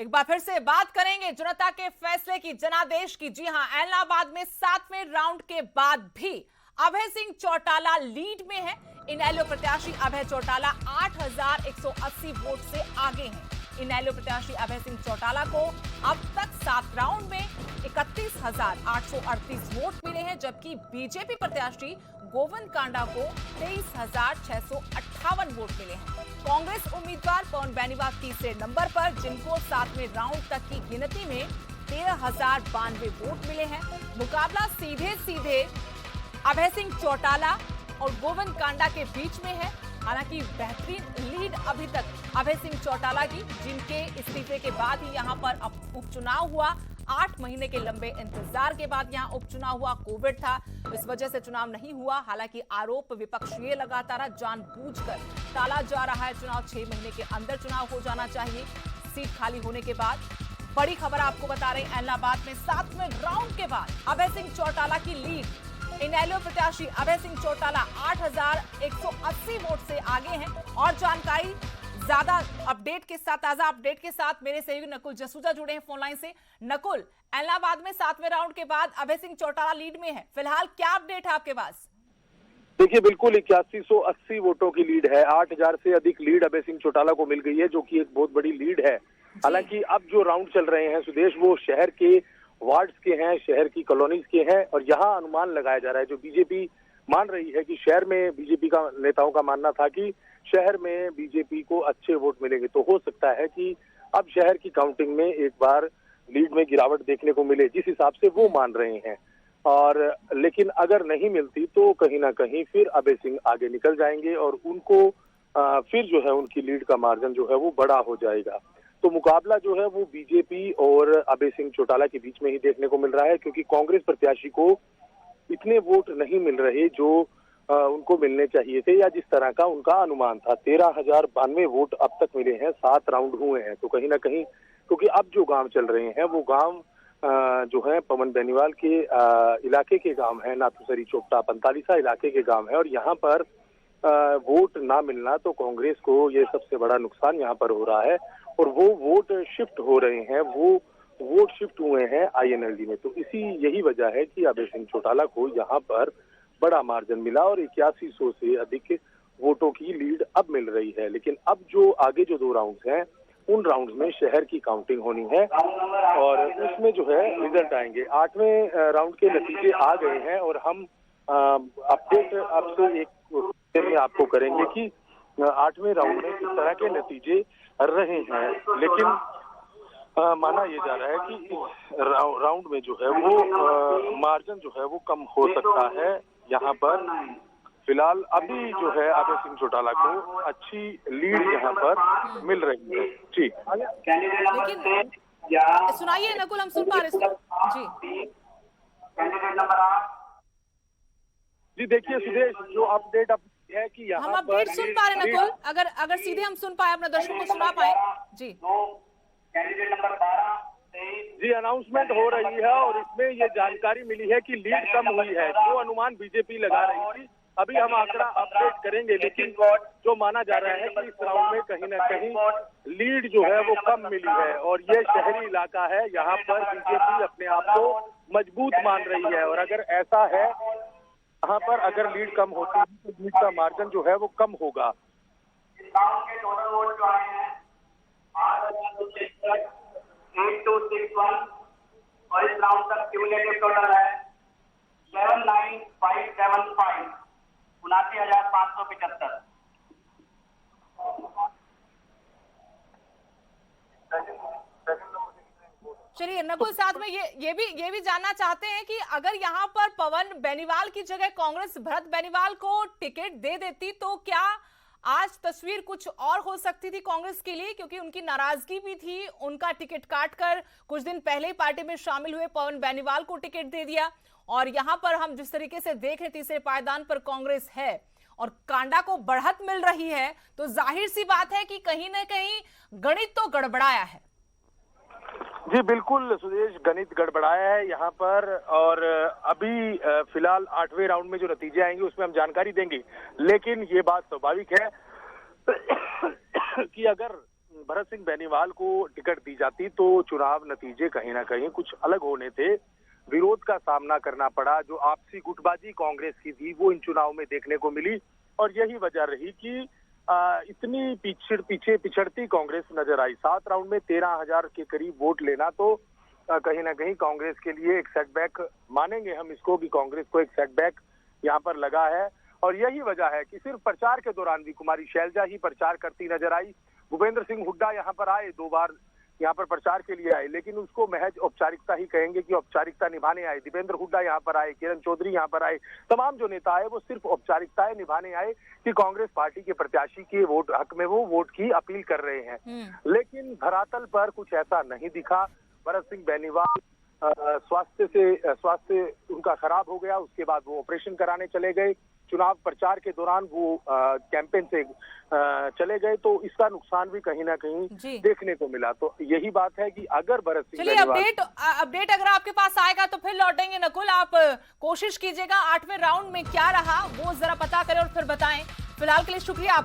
एक बार फिर से बात करेंगे जनता के फैसले की, जनादेश की। जी हां, इलाहाबाद में 7वें राउंड के बाद भी अभय सिंह चौटाला लीड में है। इनेलो प्रत्याशी अभय चौटाला 8,180 वोट से आगे हैं। इनेलो प्रत्याशी अभय सिंह चौटाला को अब तक 7 राउंड में 31,838 वोट मिले हैं, जबकि बीजेपी प्रत्याशी गोविंद कांडा को 23,658 वोट मिले हैं। कांग्रेस उम्मीदवार पवन बेनीवाल तीसरे नंबर पर, जिनको 7वें राउंड तक की गिनती में 13,092 वोट मिले हैं। मुकाबला सीधे सीधे अभय सिंह चौटाला और गोविंद कांडा के बीच में है। हालांकि बेहतरीन लीड अभी तक अभय सिंह चौटाला की, जिनके इस्तीफे के बाद ही यहां पर उपचुनाव हुआ। 8 महीने के लंबे इंतजार के बाद यहां उपचुनाव हुआ। कोविड था, इस वजह से चुनाव नहीं हुआ। हालांकि आरोप विपक्ष ये लगाता रहा, जानबूझकर टाला जा रहा है चुनाव। 6 महीने के अंदर चुनाव हो जाना चाहिए सीट खाली होने के बाद। बड़ी खबर आपको बता रहे हैं, इलाहाबाद में 7वें राउंड के बाद अभय सिंह चौटाला की लीड। इनेलो प्रत्याशी अभय सिंह चौटाला 8,180 वोट से आगे हैं। और जानकारी ज्यादा अपडेट के साथ, ताजा अपडेट के साथ मेरे सहयोगी नकुल जसूजा जुड़े हैं फोन लाइन से। नकुल, इलाहाबाद में 7वें राउंड के बाद अभय सिंह चौटाला लीड में है, फिलहाल क्या अपडेट है आपके पास? देखिए, बिल्कुल 8180 वोटों की लीड है। 8,000 से अधिक लीड अभय सिंह चौटाला को मिल गई है, जो कि एक बहुत बड़ी लीड है। हालांकि अब जो राउंड चल रहे हैं सुदेश, वो शहर के वार्ड्स के हैं, शहर की कॉलोनीज के हैं। और यहाँ अनुमान लगाया जा रहा है, जो बीजेपी मान रही है कि शहर में बीजेपी का नेताओं का मानना था कि शहर में बीजेपी को अच्छे वोट मिलेंगे, तो हो सकता है कि अब शहर की काउंटिंग में एक बार लीड में गिरावट देखने को मिले, जिस हिसाब से वो मान रहे हैं। और लेकिन अगर नहीं मिलती तो कहीं ना कहीं फिर अभय सिंह आगे निकल जाएंगे और उनको फिर जो है उनकी लीड का मार्जिन जो है वो बड़ा हो जाएगा। तो मुकाबला जो है वो बीजेपी और अभय सिंह चौटाला के बीच में ही देखने को मिल रहा है, क्योंकि कांग्रेस प्रत्याशी को इतने वोट नहीं मिल रहे जो उनको मिलने चाहिए थे, या जिस तरह का उनका अनुमान था। 13,092 वोट अब तक मिले हैं, 7 राउंड हुए हैं। तो कहीं ना कहीं, क्योंकि अब जो गांव चल रहे हैं वो गांव जो है पवन बेनीवाल के इलाके के गांव है, नाथुसरी चोपटा पंतालीसा इलाके के गांव है। और यहाँ पर वोट ना मिलना तो कांग्रेस को ये सबसे बड़ा नुकसान यहाँ पर हो रहा है। और वो वोट शिफ्ट हो रहे हैं, वो वोट शिफ्ट हुए हैं आईएनएलडी में। तो यही वजह है कि अभय सिंह चौटाला को यहाँ पर बड़ा मार्जिन मिला और 8100 से अधिक वोटों की लीड अब मिल रही है। लेकिन अब जो आगे जो 2 राउंड्स हैं, उन राउंड्स में शहर की काउंटिंग होनी है और उसमें जो है रिजल्ट आएंगे। 8वें राउंड के नतीजे आ गए हैं और हम अपडेट आपसे एक में आपको करेंगे कि 8वें राउंड में किस तरह के नतीजे रहे हैं। लेकिन माना यह जा रहा है कि इस राउंड में जो है वो मार्जिन जो है वो कम हो सकता है। यहाँ पर फिलहाल अभी जो है अभय सिंह चौटाला को अच्छी लीड यहाँ पर मिल रही है। जी, लेकिन सुनाइए नकुल, हम सुन पा रहे जी। जी देखिए सुदेश, जो अपडेट अब है कि यहाँ हम अपडेट सुन पा रहे हैं नकुल, अगर सीधे हम सुन पाए, अपने दर्शकों को सुना पाए। जी कैंडिडेट नंबर 12 जी अनाउंसमेंट हो रही है और इसमें ये जानकारी मिली है कि लीड कम हुई है। जो अनुमान बीजेपी लगा रही थी, अभी हम आंकड़ा अपडेट करेंगे, लेकिन जो माना जा रहा है कि इस राउंड में कहीं ना कहीं लीड जो है वो कम मिली है। और ये शहरी इलाका है, यहाँ पर बीजेपी अपने आप को मजबूत मान रही है। और अगर ऐसा है, यहाँ पर अगर लीड कम होती है तो लीड का मार्जिन जो है वो कम होगा। इस राउंड के टोटल वोट जो आए हैं 8,8261 और इस राउंड तक क्यूमुलेटिव टोटल है 79575, 79,575। चलिए नकुल, साथ में ये भी जानना चाहते हैं कि अगर यहाँ पर पवन बेनीवाल की जगह कांग्रेस भरत बेनीवाल को टिकट दे देती तो क्या आज तस्वीर कुछ और हो सकती थी कांग्रेस के लिए? क्योंकि उनकी नाराजगी भी थी, उनका टिकट काटकर कुछ दिन पहले ही पार्टी में शामिल हुए पवन बेनीवाल को टिकट दे दिया। और यहाँ पर हम जिस तरीके से देख रहे, तीसरे पायदान पर कांग्रेस है और कांडा को बढ़त मिल रही है, तो जाहिर सी बात है कि कहीं ना कहीं गणित तो गड़बड़ाया है। जी बिल्कुल सुदेश, गणित गड़बड़ाया है यहाँ पर। और अभी फिलहाल 8वें राउंड में जो नतीजे आएंगे उसमें हम जानकारी देंगे। लेकिन ये बात स्वाभाविक है कि अगर भरत सिंह बेनीवाल को टिकट दी जाती तो चुनाव नतीजे कहीं ना कहीं कुछ अलग होने थे। विरोध का सामना करना पड़ा, जो आपसी गुटबाजी कांग्रेस की थी वो इन चुनाव में देखने को मिली और यही वजह रही कि इतनी पीछे पिछड़ती कांग्रेस नजर आई। 7 राउंड में 13,000 के करीब वोट लेना तो कहीं ना कहीं कांग्रेस के लिए एक सेटबैक मानेंगे हम इसको, कि कांग्रेस को एक सेटबैक यहाँ पर लगा है। और यही वजह है कि सिर्फ प्रचार के दौरान भी कुमारी शैलजा ही प्रचार करती नजर आई। भूपेंद्र सिंह हुड्डा यहाँ पर आए, 2 बार यहाँ पर प्रचार के लिए आए, लेकिन उसको महज औपचारिकता ही कहेंगे कि औपचारिकता निभाने आए। दीपेंद्र हुड्डा यहाँ पर आए, किरण चौधरी यहाँ पर आए, तमाम जो नेता आए वो सिर्फ औपचारिकताएं निभाने आए कि कांग्रेस पार्टी के प्रत्याशी के वोट हक में वो वोट की अपील कर रहे हैं। लेकिन धरातल पर कुछ ऐसा नहीं दिखा। भरत सिंह बेनीवाल स्वास्थ्य उनका खराब हो गया, उसके बाद वो ऑपरेशन कराने चले गए। चुनाव प्रचार के दौरान वो कैंपेन से चले गए, तो इसका नुकसान भी कहीं ना कहीं देखने को मिला। तो यही बात है कि अगर भरत सिंह चलिए अपडेट अगर आपके पास आएगा तो फिर लौटेंगे। नकुल, आप कोशिश कीजिएगा 8वें राउंड में क्या रहा वो जरा पता करें और फिर बताएं। फिलहाल के लिए शुक्रिया।